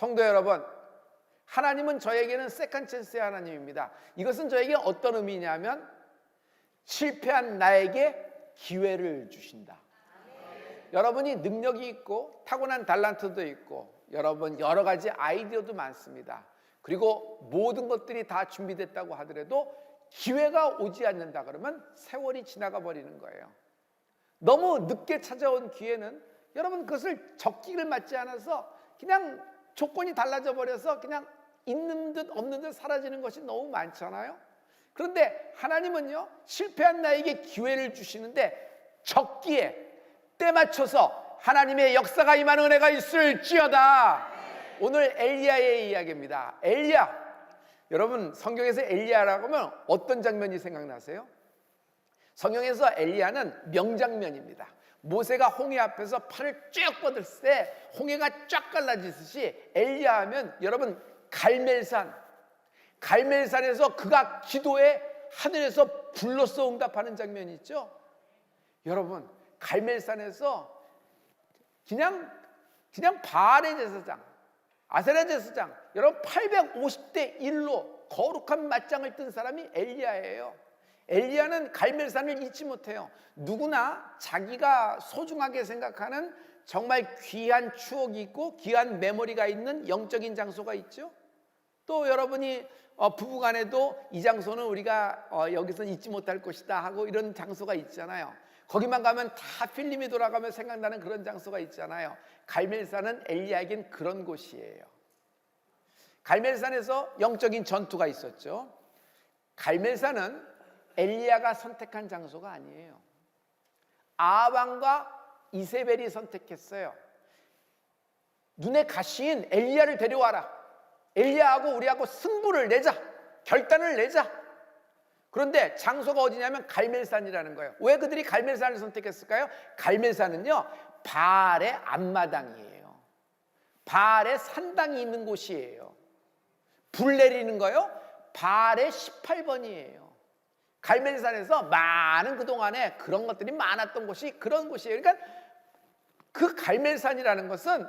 성도 여러분, 하나님은 저에게는 세컨 찬스의 하나님입니다. 이것은 저에게 어떤 의미냐면 실패한 나에게 기회를 주신다. 여러분이 능력이 있고 타고난 달란트도 있고 여러분 여러 가지 아이디어도 많습니다. 그리고 모든 것들이 다 준비됐다고 하더라도 기회가 오지 않는다 그러면 세월이 지나가 버리는 거예요. 너무 늦게 찾아온 기회는 여러분 그것을 적기를 맞지 않아서 그냥 조건이 달라져 버려서 그냥 있는 듯 없는 듯 사라지는 것이 너무 많잖아요. 그런데 하나님은요, 실패한 나에게 기회를 주시는데 적기에 때 맞춰서 하나님의 역사가 임하는 은혜가 있을지어다. 오늘 엘리야의 이야기입니다. 엘리야, 여러분 성경에서 엘리야라고 하면 어떤 장면이 생각나세요? 성경에서 엘리야는 명장면입니다. 모세가 홍해 앞에서 팔을 쭉 뻗을 때 홍해가 쫙 갈라지듯이 엘리야 하면 여러분 갈멜산에서 그가 기도에 하늘에서 불로써 응답하는 장면이 있죠. 여러분 갈멜산에서 그냥 바알의 제사장, 아세라 제사장, 여러분 850대 1로 거룩한 맞짱을 뜬 사람이 엘리야예요. 엘리야는 갈멜산을 잊지 못해요. 누구나 자기가 소중하게 생각하는 정말 귀한 추억이 있고 귀한 메모리가 있는 영적인 장소가 있죠. 또 여러분이 부부간에도 이 장소는 우리가 여기서 잊지 못할 것이다 하고 이런 장소가 있잖아요. 거기만 가면 다 필름이 돌아가며 생각나는 그런 장소가 있잖아요. 갈멜산은 엘리야에겐 그런 곳이에요. 갈멜산에서 영적인 전투가 있었죠. 갈멜산은 엘리야가 선택한 장소가 아니에요. 아합왕과 이세벨이 선택했어요. 눈에 가시인 엘리야를 데려와라. 엘리야하고 우리하고 승부를 내자, 결단을 내자. 그런데 장소가 어디냐면 갈멜산이라는 거예요. 왜 그들이 갈멜산을 선택했을까요? 갈멜산은요, 바알의 앞마당이에요. 바알의 산당이 있는 곳이에요. 불 내리는 거요, 바알의 18번이에요. 갈멜산에서 많은 그동안에 그런 것들이 많았던 곳이 그런 곳이에요. 그러니까 그 갈멜산이라는 것은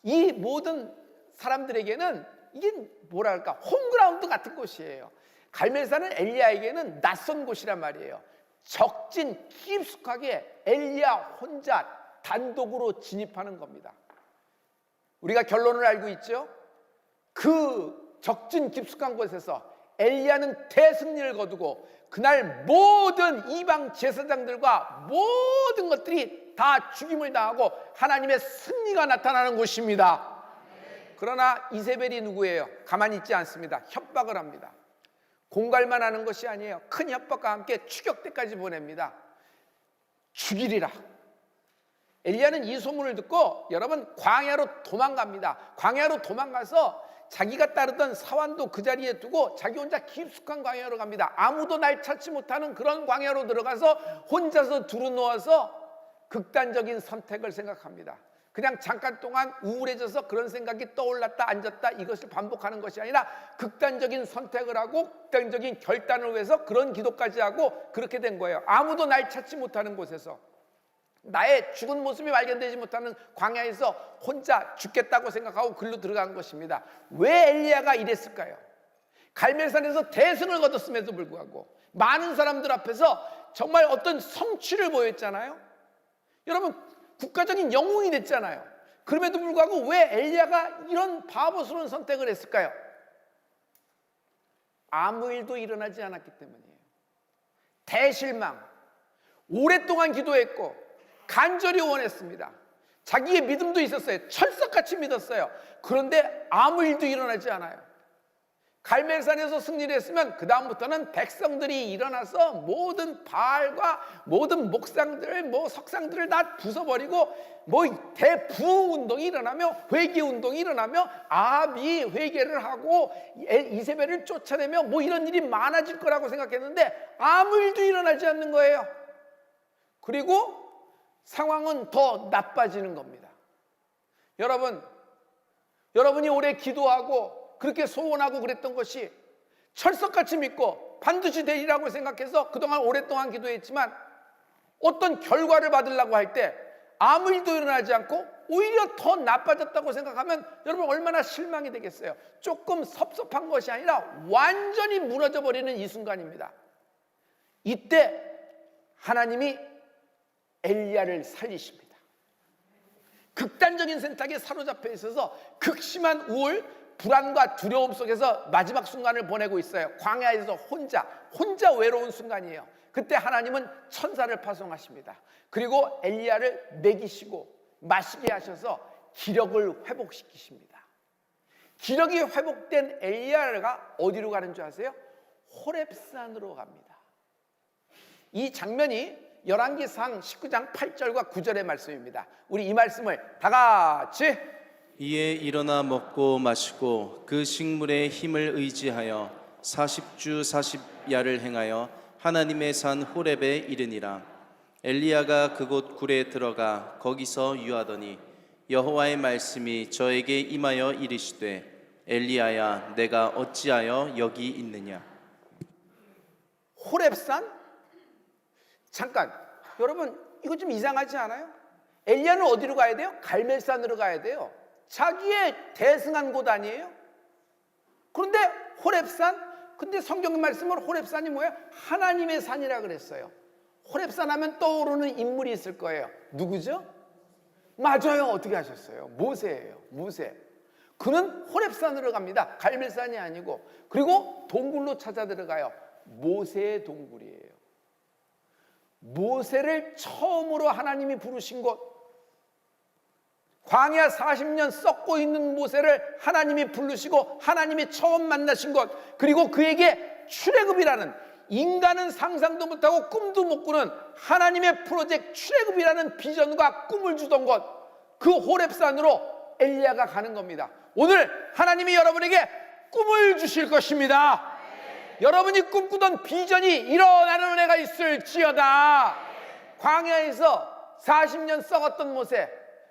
이 모든 사람들에게는 이게 뭐랄까 홈그라운드 같은 곳이에요. 갈멜산은 엘리야에게는 낯선 곳이란 말이에요. 적진 깊숙하게 엘리야 혼자 단독으로 진입하는 겁니다. 우리가 결론을 알고 있죠. 그 적진 깊숙한 곳에서 엘리야는 대승리를 거두고 그날 모든 이방 제사장들과 모든 것들이 다 죽임을 당하고 하나님의 승리가 나타나는 곳입니다. 그러나 이세벨이 누구예요? 가만히 있지 않습니다. 협박을 합니다. 공갈만 하는 것이 아니에요. 큰 협박과 함께 추격대까지 보냅니다. 죽이리라. 엘리야는 이 소문을 듣고 여러분 광야로 도망갑니다. 광야로 도망가서 자기가 따르던 사환도 그 자리에 두고 자기 혼자 깊숙한 광야로 갑니다. 아무도 날 찾지 못하는 그런 광야로 들어가서 혼자서 두루누워서 극단적인 선택을 생각합니다. 그냥 잠깐 동안 우울해져서 그런 생각이 떠올랐다 앉았다 이것을 반복하는 것이 아니라 극단적인 선택을 하고 극단적인 결단을 위해서 그런 기도까지 하고 그렇게 된 거예요. 아무도 날 찾지 못하는 곳에서 나의 죽은 모습이 발견되지 못하는 광야에서 혼자 죽겠다고 생각하고 글로 들어간 것입니다. 왜 엘리야가 이랬을까요? 갈멜산에서 대승을 거뒀음에도 불구하고 많은 사람들 앞에서 정말 어떤 성취를 보였잖아요. 여러분 국가적인 영웅이 됐잖아요. 그럼에도 불구하고 왜 엘리야가 이런 바보스러운 선택을 했을까요? 아무 일도 일어나지 않았기 때문이에요. 대실망, 오랫동안 기도했고 간절히 원했습니다. 자기의 믿음도 있었어요. 철석같이 믿었어요. 그런데 아무 일도 일어나지 않아요. 갈멜산에서 승리를 했으면 그 다음부터는 백성들이 일어나서 모든 바알과 모든 목상들, 석상들을 다 부숴버리고 대부흥운동이 일어나며 회개운동이 일어나며 아합이 회개를 하고 이세벨을 쫓아내며 이런 일이 많아질 거라고 생각했는데 아무 일도 일어나지 않는 거예요. 그리고 상황은 더 나빠지는 겁니다. 여러분이 오래 기도하고 그렇게 소원하고 그랬던 것이 철석같이 믿고 반드시 되리라고 생각해서 그동안 오랫동안 기도했지만 어떤 결과를 받으려고 할 때 아무 일도 일어나지 않고 오히려 더 나빠졌다고 생각하면 여러분 얼마나 실망이 되겠어요. 조금 섭섭한 것이 아니라 완전히 무너져 버리는 이 순간입니다. 이때 하나님이 엘리야를 살리십니다. 극단적인 선택에 사로잡혀 있어서 극심한 우울, 불안과 두려움 속에서 마지막 순간을 보내고 있어요. 광야에서 혼자 외로운 순간이에요. 그때 하나님은 천사를 파송하십니다. 그리고 엘리야를 먹이시고 마시게 하셔서 기력을 회복시키십니다. 기력이 회복된 엘리야가 어디로 가는 줄 아세요? 호렙산으로 갑니다. 이 장면이 열왕기상 19장 8절과 9절의 말씀입니다. 우리 이 말씀을 다 같이 이에 일어나 먹고 마시고 그 식물의 힘을 의지하여 40주 40야를 행하여 하나님의 산 호렙에 이르니라. 엘리야가 그곳 굴에 들어가 거기서 유하더니 여호와의 말씀이 저에게 임하여 이르시되 엘리야야 내가 어찌하여 여기 있느냐. 호렙산? 잠깐, 여러분 이거 좀 이상하지 않아요? 엘리야는 어디로 가야 돼요? 갈멜산으로 가야 돼요. 자기의 대승한 곳 아니에요? 그런데 호렙산? 근데 성경 말씀으로 호렙산이 뭐예요? 하나님의 산이라 그랬어요. 호렙산 하면 떠오르는 인물이 있을 거예요. 누구죠? 맞아요. 어떻게 하셨어요? 모세예요. 모세. 그는 호렙산으로 갑니다. 갈멜산이 아니고. 그리고 동굴로 찾아 들어가요. 모세의 동굴이에요. 모세를 처음으로 하나님이 부르신 곳, 광야 40년 썩고 있는 모세를 하나님이 부르시고 하나님이 처음 만나신 것, 그리고 그에게 출애굽이라는, 인간은 상상도 못하고 꿈도 못 꾸는 하나님의 프로젝트 출애굽이라는 비전과 꿈을 주던 것, 그 호렙산으로 엘리야가 가는 겁니다. 오늘 하나님이 여러분에게 꿈을 주실 것입니다. 여러분이 꿈꾸던 비전이 일어나는 은혜가 있을지어다. 광야에서 40년 썩었던 모세,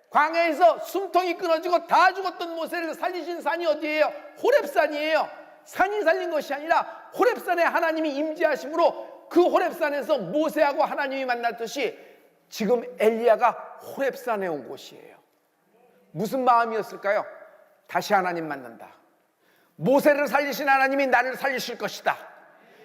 광야에서 숨통이 끊어지고 다 죽었던 모세를 살리신 산이 어디예요? 호렙산이에요. 산이 살린 것이 아니라 호렙산에 하나님이 임재하심으로 그 호렙산에서 모세하고 하나님이 만났듯이 지금 엘리야가 호렙산에 온 곳이에요. 무슨 마음이었을까요? 다시 하나님 만난다. 모세를 살리신 하나님이 나를 살리실 것이다.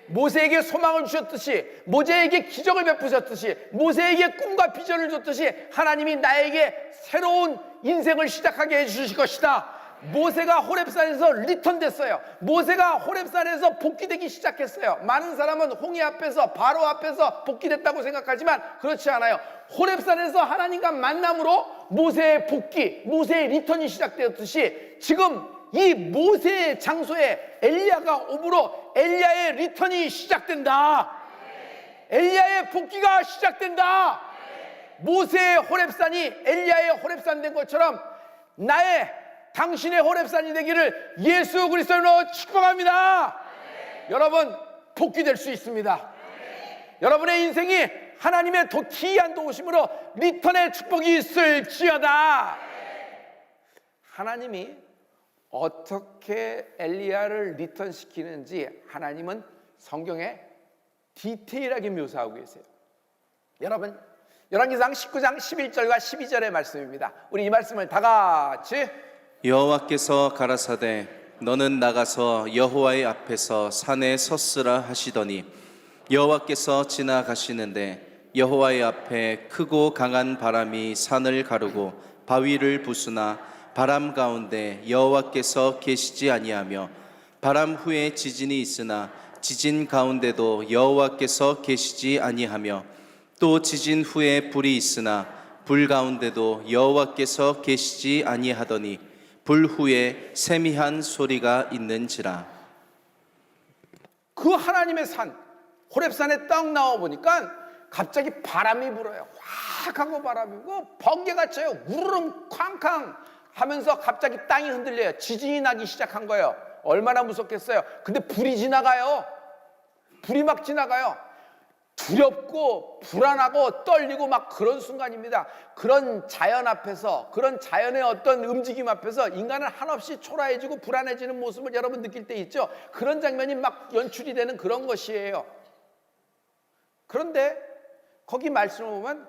모세에게 소망을 주셨듯이, 모세에게 기적을 베푸셨듯이, 모세에게 꿈과 비전을 줬듯이 하나님이 나에게 새로운 인생을 시작하게 해주실 것이다. 모세가 호렙산에서 리턴됐어요. 모세가 호렙산에서 복귀되기 시작했어요. 많은 사람은 홍해 앞에서, 바로 앞에서 복귀됐다고 생각하지만 그렇지 않아요. 호렙산에서 하나님과 만남으로 모세의 복귀, 모세의 리턴이 시작되었듯이 지금 이 모세의 장소에 엘리야가 오므로 엘리야의 리턴이 시작된다. 엘리야의 복귀가 시작된다. 모세의 호렙산이 엘리야의 호렙산 된 것처럼 나의, 당신의 호렙산이 되기를 예수 그리스도로 축복합니다. 여러분 복귀될 수 있습니다. 여러분의 인생이 하나님의 기이한 도우심으로 리턴의 축복이 있을지어다. 하나님이 어떻게 엘리야를 리턴시키는지 하나님은 성경에 디테일하게 묘사하고 계세요. 여러분 열왕기상 19장 11절과 12절의 말씀입니다. 우리 이 말씀을 다 같이 여호와께서 가라사대 너는 나가서 여호와의 앞에서 산에 섰으라 하시더니 여호와께서 지나가시는데 여호와의 앞에 크고 강한 바람이 산을 가르고 바위를 부수나 바람 가운데 여호와께서 계시지 아니하며 바람 후에 지진이 있으나 지진 가운데도 여호와께서 계시지 아니하며 또 지진 후에 불이 있으나 불 가운데도 여호와께서 계시지 아니하더니 불 후에 세미한 소리가 있는지라. 그 하나님의 산 호렙산에 딱 나와 보니까 갑자기 바람이 불어요. 확 하고 바람이 불고 번개가 쳐요. 우르릉 쾅쾅 하면서 갑자기 땅이 흔들려요. 지진이 나기 시작한 거예요. 얼마나 무섭겠어요. 근데 불이 지나가요. 불이 막 지나가요. 두렵고 불안하고 떨리고 막 그런 순간입니다. 그런 자연 앞에서, 그런 자연의 어떤 움직임 앞에서 인간은 한없이 초라해지고 불안해지는 모습을 여러분 느낄 때 있죠. 그런 장면이 막 연출이 되는 그런 것이에요. 그런데 거기 말씀을 보면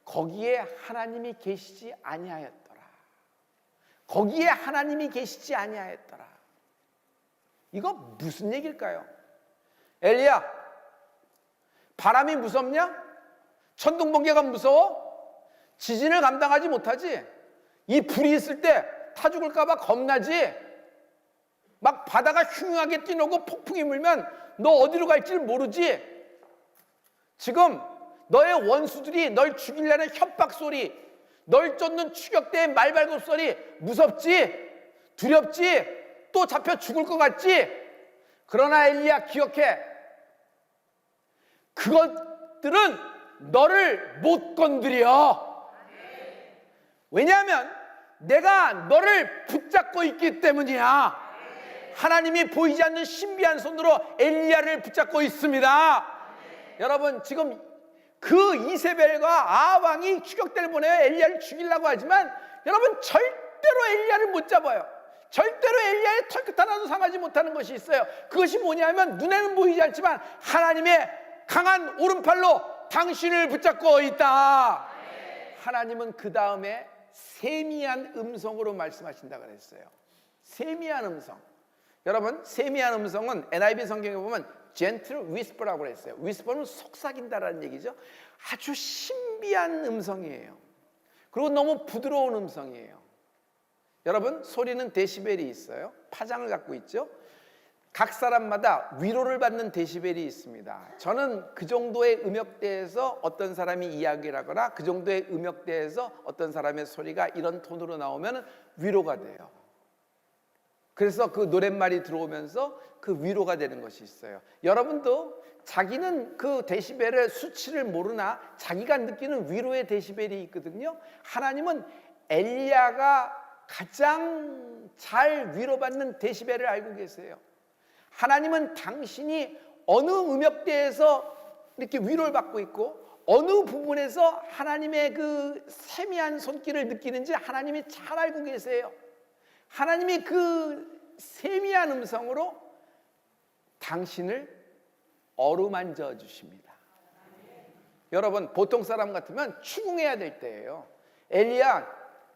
거기에 하나님이 계시지 아니하였더라. 거기에 하나님이 계시지 아니하였더라. 이거 무슨 얘기일까요? 엘리야, 바람이 무섭냐? 천둥번개가 무서워? 지진을 감당하지 못하지? 이 불이 있을 때 타 죽을까 봐 겁나지? 막 바다가 흉흉하게 뛰노고 폭풍이 물면 너 어디로 갈지 모르지? 지금 너의 원수들이 널 죽이려는 협박 소리, 널 쫓는 추격대의 말발굽 소리 무섭지? 두렵지? 또 잡혀 죽을 것 같지? 그러나 엘리야, 기억해. 그것들은 너를 못 건드려. 왜냐하면 내가 너를 붙잡고 있기 때문이야. 하나님이 보이지 않는 신비한 손으로 엘리야를 붙잡고 있습니다. 여러분, 지금 그 이세벨과 아합왕이 추격대를 보내어 엘리야를 죽이려고 하지만 여러분, 절대로 엘리야를 못 잡아요. 절대로 엘리야의 털끝 하나도 상하지 못하는 것이 있어요. 그것이 뭐냐면 눈에는 보이지 않지만 하나님의 강한 오른팔로 당신을 붙잡고 있다. 하나님은 그 다음에 세미한 음성으로 말씀하신다 그랬어요. 세미한 음성. 여러분, 세미한 음성은 NIV 성경에 보면 gentle whisper라고 그랬어요. whisper는 속삭인다라는 얘기죠. 아주 신비한 음성이에요. 그리고 너무 부드러운 음성이에요. 여러분, 소리는 데시벨이 있어요. 파장을 갖고 있죠. 각 사람마다 위로를 받는 데시벨이 있습니다. 저는 그 정도의 음역대에서 어떤 사람이 이야기를 하거나 그 정도의 음역대에서 어떤 사람의 소리가 이런 톤으로 나오면 위로가 돼요. 그래서 그 노랫말이 들어오면서 그 위로가 되는 것이 있어요. 여러분도 자기는 그 데시벨의 수치를 모르나 자기가 느끼는 위로의 데시벨이 있거든요. 하나님은 엘리야가 가장 잘 위로받는 데시벨을 알고 계세요. 하나님은 당신이 어느 음역대에서 이렇게 위로를 받고 있고 어느 부분에서 하나님의 그 세미한 손길을 느끼는지 하나님이 잘 알고 계세요. 하나님이 그 세미한 음성으로 당신을 어루만져 주십니다. 여러분, 보통 사람 같으면 추궁해야 될 때예요. 엘리야,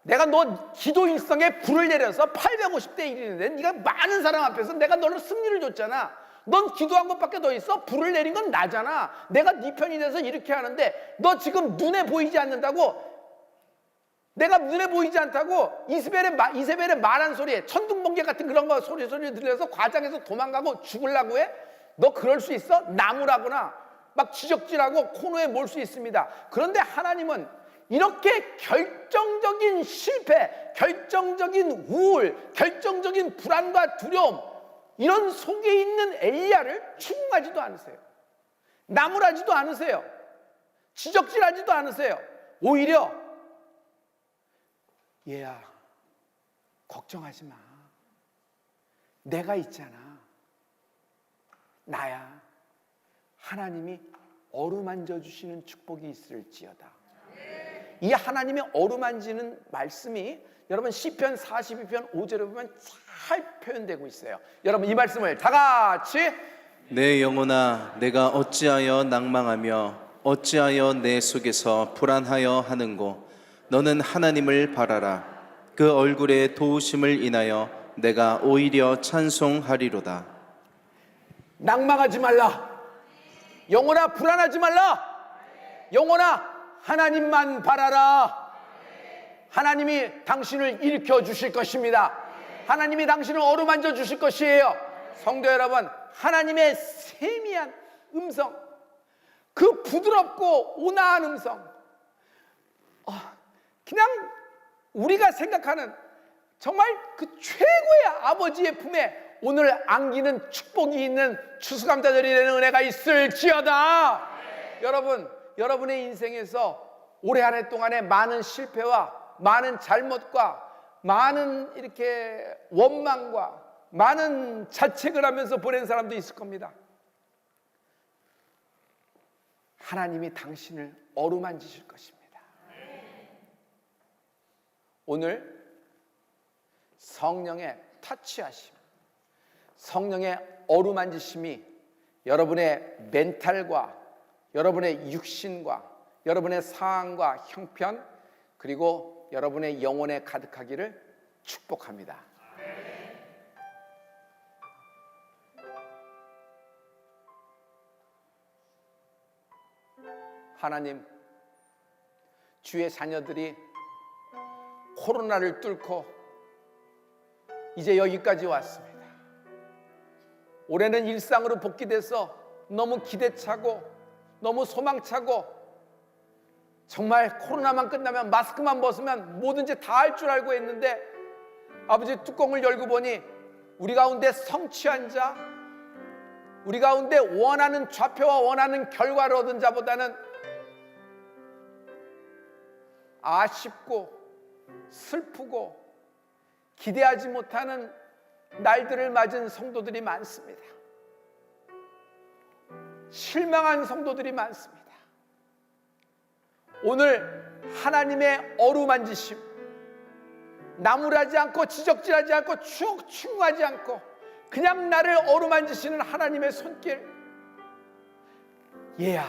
내가 너 기도 일성에 불을 내려서 850대 1이는데 네가 많은 사람 앞에서 내가 너를 승리를 줬잖아. 넌 기도한 것밖에 더 있어? 불을 내린 건 나잖아. 내가 네 편이 돼서 이렇게 하는데 너 지금 눈에 보이지 않는다고? 내가 눈에 보이지 않다고 이세벨의 말한 소리에 천둥번개 같은 그런 거 소리 들려서 과장해서 도망가고 죽으려고 해? 너 그럴 수 있어? 나무라거나 막 지적질하고 코너에 몰 수 있습니다. 그런데 하나님은 이렇게 결정적인 실패, 결정적인 우울, 결정적인 불안과 두려움, 이런 속에 있는 엘리야를 추궁하지도 않으세요. 나무라지도 않으세요. 지적질하지도 않으세요. 오히려 얘야, 걱정하지 마. 내가 있잖아. 나야. 하나님이 어루만져 주시는 축복이 있을지어다. 이 하나님의 어루만지는 말씀이 여러분 시편 42편 5절에 보면 잘 표현되고 있어요. 여러분, 이 말씀을 다 같이. 내 영혼아, 내가 어찌하여 낭망하며 어찌하여 내 속에서 불안하여 하는고. 너는 하나님을 바라라. 그 얼굴의 도우심을 인하여 내가 오히려 찬송하리로다. 낭망하지 말라. 영혼아, 불안하지 말라. 영혼아, 하나님만 바라라. 하나님이 당신을 일으켜 주실 것입니다. 하나님이 당신을 어루만져 주실 것이에요. 성도 여러분, 하나님의 세미한 음성, 그 부드럽고 온화한 음성, 그냥 우리가 생각하는 정말 그 최고의 아버지의 품에 오늘 안기는 축복이 있는 추수감사절이 되는 은혜가 있을지어다. 여러분, 여러분의 인생에서 올해 한 해 동안에 많은 실패와 많은 잘못과 많은 이렇게 원망과 많은 자책을 하면서 보낸 사람도 있을 겁니다. 하나님이 당신을 어루만지실 것입니다. 오늘 성령의 터치하심, 성령의 어루만지심이 여러분의 멘탈과 여러분의 육신과 여러분의 상황과 형편 그리고 여러분의 영혼에 가득하기를 축복합니다. 하나님, 주의 자녀들이 코로나를 뚫고 이제 여기까지 왔습니다. 올해는 일상으로 복귀돼서 너무 기대차고 너무 소망차고 정말 코로나만 끝나면 마스크만 벗으면 뭐든지 다 할 줄 알고 했는데 아버지 뚜껑을 열고 보니 우리 가운데 성취한 자, 우리 가운데 원하는 좌표와 원하는 결과를 얻은 자보다는 아쉽고 슬프고 기대하지 못하는 날들을 맞은 성도들이 많습니다. 실망한 성도들이 많습니다. 오늘 하나님의 어루만지심, 나무라지 않고 지적질하지 않고 추궁하지 않고 그냥 나를 어루만지시는 하나님의 손길, 얘야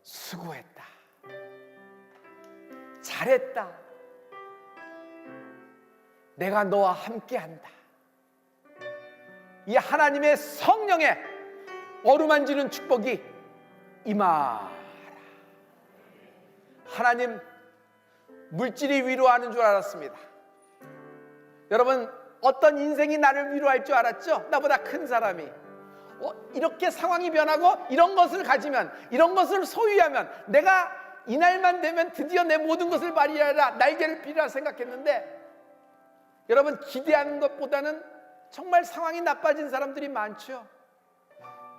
수고했다, 잘했다, 내가 너와 함께한다. 이 하나님의 성령의 어루만지는 축복이 임하라. 하나님, 물질이 위로하는 줄 알았습니다. 여러분, 어떤 인생이 나를 위로할 줄 알았죠? 나보다 큰 사람이 이렇게 상황이 변하고 이런 것을 가지면, 이런 것을 소유하면 내가 이날만 되면 드디어 내 모든 것을 발휘하라, 날개를 펴라 생각했는데, 여러분, 기대하는 것보다는 정말 상황이 나빠진 사람들이 많죠.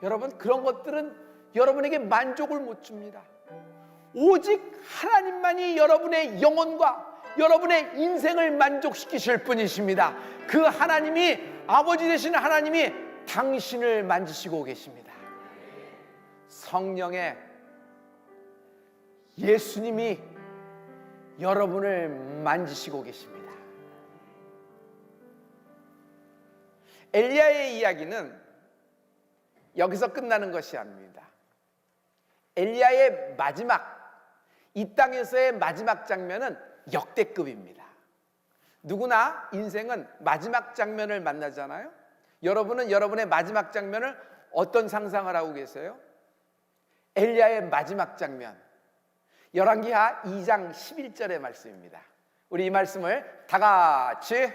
여러분, 그런 것들은 여러분에게 만족을 못 줍니다. 오직 하나님만이 여러분의 영혼과 여러분의 인생을 만족시키실 분이십니다. 그 하나님이, 아버지 되시는 하나님이 당신을 만지시고 계십니다. 성령의 예수님이 여러분을 만지시고 계십니다. 엘리야의 이야기는 여기서 끝나는 것이 아닙니다. 엘리야의 마지막, 이 땅에서의 마지막 장면은 역대급입니다. 누구나 인생은 마지막 장면을 만나잖아요. 여러분은 여러분의 마지막 장면을 어떤 상상을 하고 계세요? 엘리야의 마지막 장면, 열왕기하 2장 11절의 말씀입니다. 우리 이 말씀을 다 같이.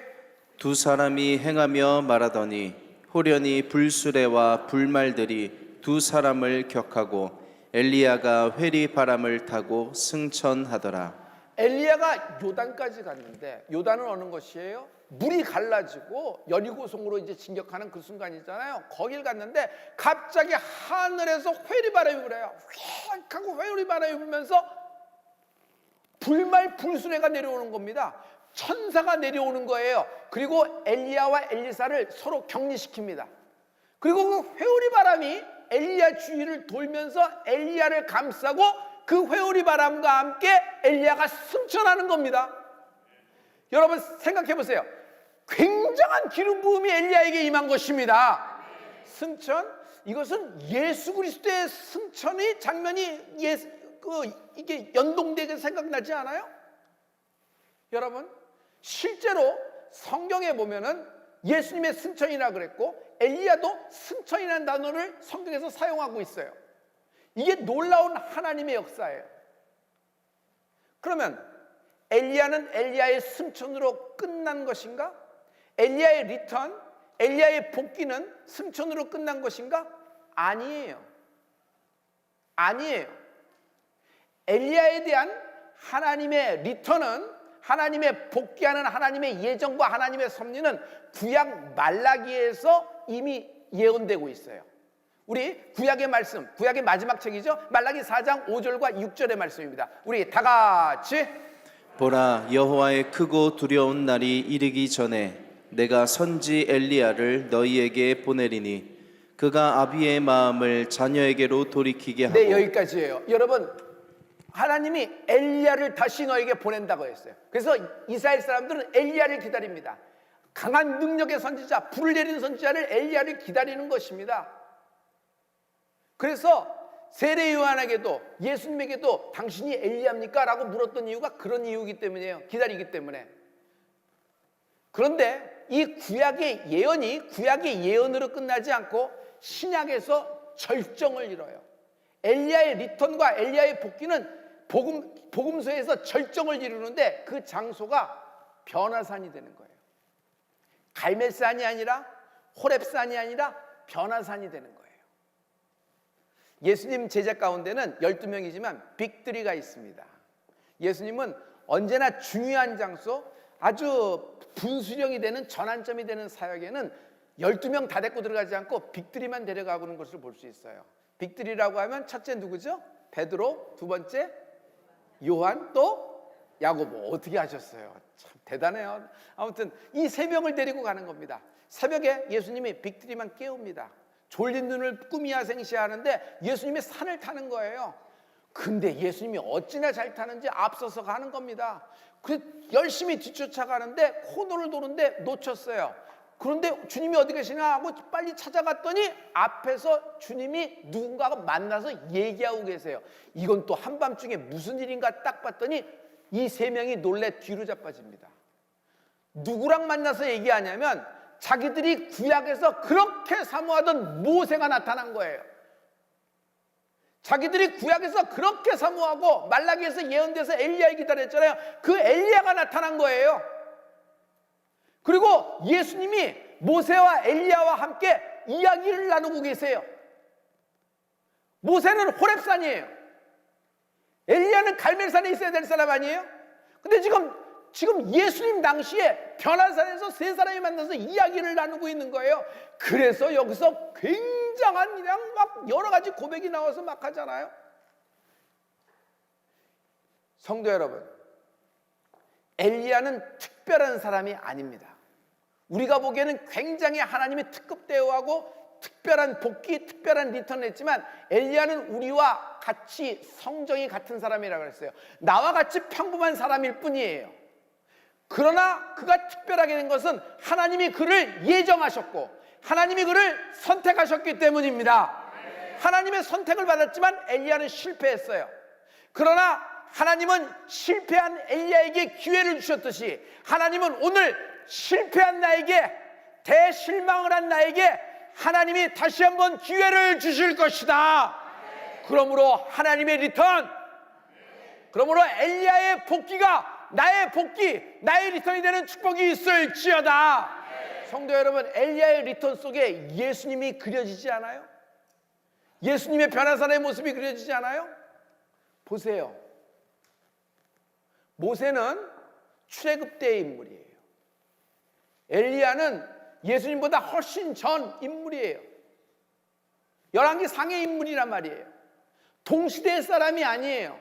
두 사람이 행하며 말하더니 호련히 불수레와 불말들이 두 사람을 격하고 엘리야가 회리 바람을 타고 승천하더라. 엘리야가 요단까지 갔는데, 요단은 어느 것이에요? 물이 갈라지고 여리고성으로 이제 진격하는 그 순간이잖아요. 거길 갔는데 갑자기 하늘에서 회리바람이 불어요. 휙 하고 회리바람이 불면서 불말 불수레가 내려오는 겁니다. 천사가 내려오는 거예요. 그리고 엘리야와 엘리사를 서로 격리시킵니다. 그리고 그 회오리 바람이 엘리야 주위를 돌면서 엘리야를 감싸고 그 회오리 바람과 함께 엘리야가 승천하는 겁니다. 여러분 생각해 보세요. 굉장한 기름 부음이 엘리야에게 임한 것입니다. 승천, 이것은 예수 그리스도의 승천의 장면이 이게 연동되게 생각나지 않아요? 여러분, 실제로 성경에 보면은 예수님의 승천이라 그랬고 엘리야도 승천이라는 단어를 성경에서 사용하고 있어요. 이게 놀라운 하나님의 역사예요. 그러면 엘리야는 엘리야의 승천으로 끝난 것인가? 엘리야의 리턴, 엘리야의 복귀는 승천으로 끝난 것인가? 아니에요. 아니에요. 엘리야에 대한 하나님의 리턴은, 하나님의 복귀하는 하나님의 예정과 하나님의 섭리는 구약 말라기에서 이미 예언되고 있어요. 우리 구약의 말씀, 구약의 마지막 책이죠. 말라기 4장 5절과 6절의 말씀입니다. 우리 다 같이. 보라, 여호와의 크고 두려운 날이 이르기 전에 내가 선지 엘리야를 너희에게 보내리니 그가 아비의 마음을 자녀에게로 돌이키게 하고. 네, 여기까지예요. 여러분, 하나님이 엘리야를 다시 너에게 보낸다고 했어요. 그래서 이스라엘 사람들은 엘리야를 기다립니다. 강한 능력의 선지자, 불을 내리는 선지자를, 엘리야를 기다리는 것입니다. 그래서 세례 요한에게도 예수님에게도 당신이 엘리야입니까? 라고 물었던 이유가 그런 이유이기 때문이에요. 기다리기 때문에. 그런데 이 구약의 예언이 구약의 예언으로 끝나지 않고 신약에서 절정을 이뤄요. 엘리야의 리턴과 엘리야의 복귀는 복음서에서 절정을 이루는데 그 장소가 변화산이 되는 거예요. 갈멜산이 아니라 호렙산이 아니라 변화산이 되는 거예요. 예수님 제자 가운데는 12명이지만 빅3가 있습니다. 예수님은 언제나 중요한 장소, 아주 분수령이 되는 전환점이 되는 사역에는 12명 다 데리고 들어가지 않고 빅3만 데려가고는 것을 볼 수 있어요. 빅3라고 하면 첫째 누구죠? 베드로, 두 번째 요한, 또 야고보. 어떻게 하셨어요? 참 대단해요. 아무튼 이 세 명을 데리고 가는 겁니다. 새벽에 예수님이 빅3만 깨웁니다. 졸린 눈을 꿈이야 생시하는데 예수님이 산을 타는 거예요. 근데 예수님이 어찌나 잘 타는지 앞서서 가는 겁니다. 열심히 뒤쫓아가는데 코너를 도는데 놓쳤어요. 그런데 주님이 어디 계시나 하고 빨리 찾아갔더니 앞에서 주님이 누군가가 만나서 얘기하고 계세요. 이건 또 한밤중에 무슨 일인가 딱 봤더니 이 세 명이 놀래 뒤로 자빠집니다. 누구랑 만나서 얘기하냐면 자기들이 구약에서 그렇게 사모하던 모세가 나타난 거예요. 자기들이 구약에서 그렇게 사모하고 말라기에서 예언돼서 엘리야 기다렸잖아요. 그 엘리야가 나타난 거예요. 그리고 예수님이 모세와 엘리야와 함께 이야기를 나누고 계세요. 모세는 호렙산이에요. 엘리야는 갈멜산에 있어야 될 사람 아니에요? 근데 지금 예수님 당시에 변화산에서 세 사람이 만나서 이야기를 나누고 있는 거예요. 그래서 여기서 굉장한 그냥 막 여러 가지 고백이 나와서 막 하잖아요. 성도 여러분, 엘리야는 특별한 사람이 아닙니다. 우리가 보기에는 굉장히 하나님의 특급 대우하고 특별한 복귀, 특별한 리턴을 했지만 엘리야는 우리와 같이 성정이 같은 사람이라고 그랬어요. 나와 같이 평범한 사람일 뿐이에요. 그러나 그가 특별하게 된 것은 하나님이 그를 예정하셨고 하나님이 그를 선택하셨기 때문입니다. 하나님의 선택을 받았지만 엘리야는 실패했어요. 그러나 하나님은 실패한 엘리야에게 기회를 주셨듯이 하나님은 오늘 실패한 나에게, 대실망을 한 나에게 하나님이 다시 한번 기회를 주실 것이다. 그러므로 하나님의 리턴, 그러므로 엘리야의 복귀가 나의 복귀, 나의 리턴이 되는 축복이 있을지어다. 성도 여러분, 엘리야의 리턴 속에 예수님이 그려지지 않아요? 예수님의 변화산의 모습이 그려지지 않아요? 보세요. 모세는 출애굽 때의 인물이에요. 엘리야는 예수님보다 훨씬 전 인물이에요. 열왕기 상의 인물이란 말이에요. 동시대 사람이 아니에요.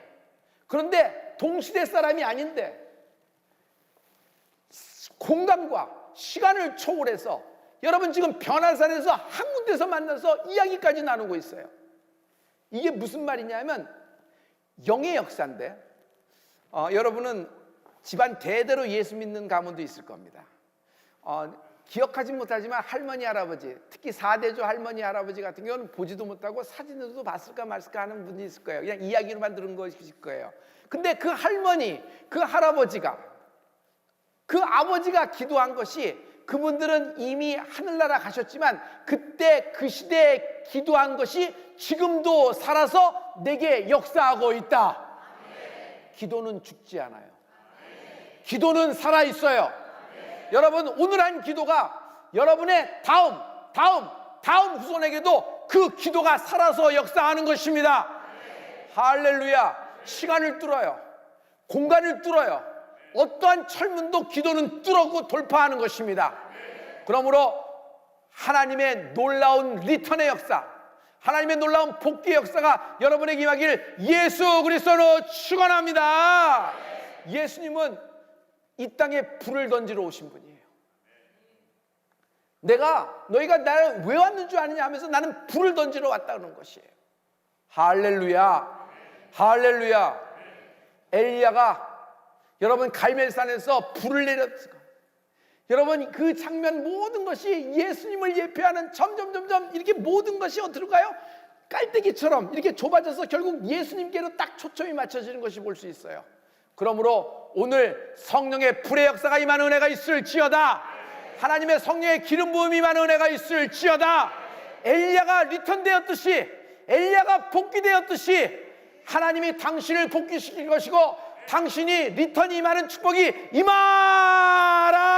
그런데 동시대 사람이 아닌데 공간과 시간을 초월해서 여러분 지금 변화산에서 한 군데서 만나서 이야기까지 나누고 있어요. 이게 무슨 말이냐면 영의 역사인데 여러분은 집안 대대로 예수 믿는 가문도 있을 겁니다. 기억하지 못하지만 할머니 할아버지, 특히 4대조 할머니 할아버지 같은 경우는 보지도 못하고 사진으로도 봤을까 말을까 하는 분이 있을 거예요. 그냥 이야기로만 들은 것일 거예요. 근데 그 할머니, 그 할아버지가, 그 아버지가 기도한 것이 그분들은 이미 하늘나라 가셨지만 그때 그 시대에 기도한 것이 지금도 살아서 내게 역사하고 있다. 기도는 죽지 않아요. 기도는 살아있어요. 여러분, 오늘 한 기도가 여러분의 다음 후손에게도 그 기도가 살아서 역사하는 것입니다. 할렐루야. 시간을 뚫어요. 공간을 뚫어요. 어떠한 철문도 기도는 뚫고 돌파하는 것입니다. 그러므로 하나님의 놀라운 리턴의 역사, 하나님의 놀라운 복귀의 역사가 여러분에게 임하기를 예수 그리스도로 축원합니다. 예수님은 이 땅에 불을 던지러 오신 분이에요. 너희가 나를 왜 왔는 줄 아느냐 하면서 나는 불을 던지러 왔다는 것이에요. 할렐루야. 할렐루야. 엘리야가 여러분 갈멜산에서 불을 내렸어요. 여러분 그 장면 모든 것이 예수님을 예표하는 점점 이렇게 모든 것이 어디로 가요? 깔때기처럼 이렇게 좁아져서 결국 예수님께로 딱 초점이 맞춰지는 것이 볼 수 있어요. 그러므로 오늘 성령의 불의 역사가 임하는 은혜가 있을지어다. 하나님의 성령의 기름 부음이 임하는 은혜가 있을지어다. 엘리야가 리턴되었듯이, 엘리야가 복귀되었듯이 하나님이 당신을 복귀시킬 것이고 당신이 리턴이 임하는 축복이 임하라.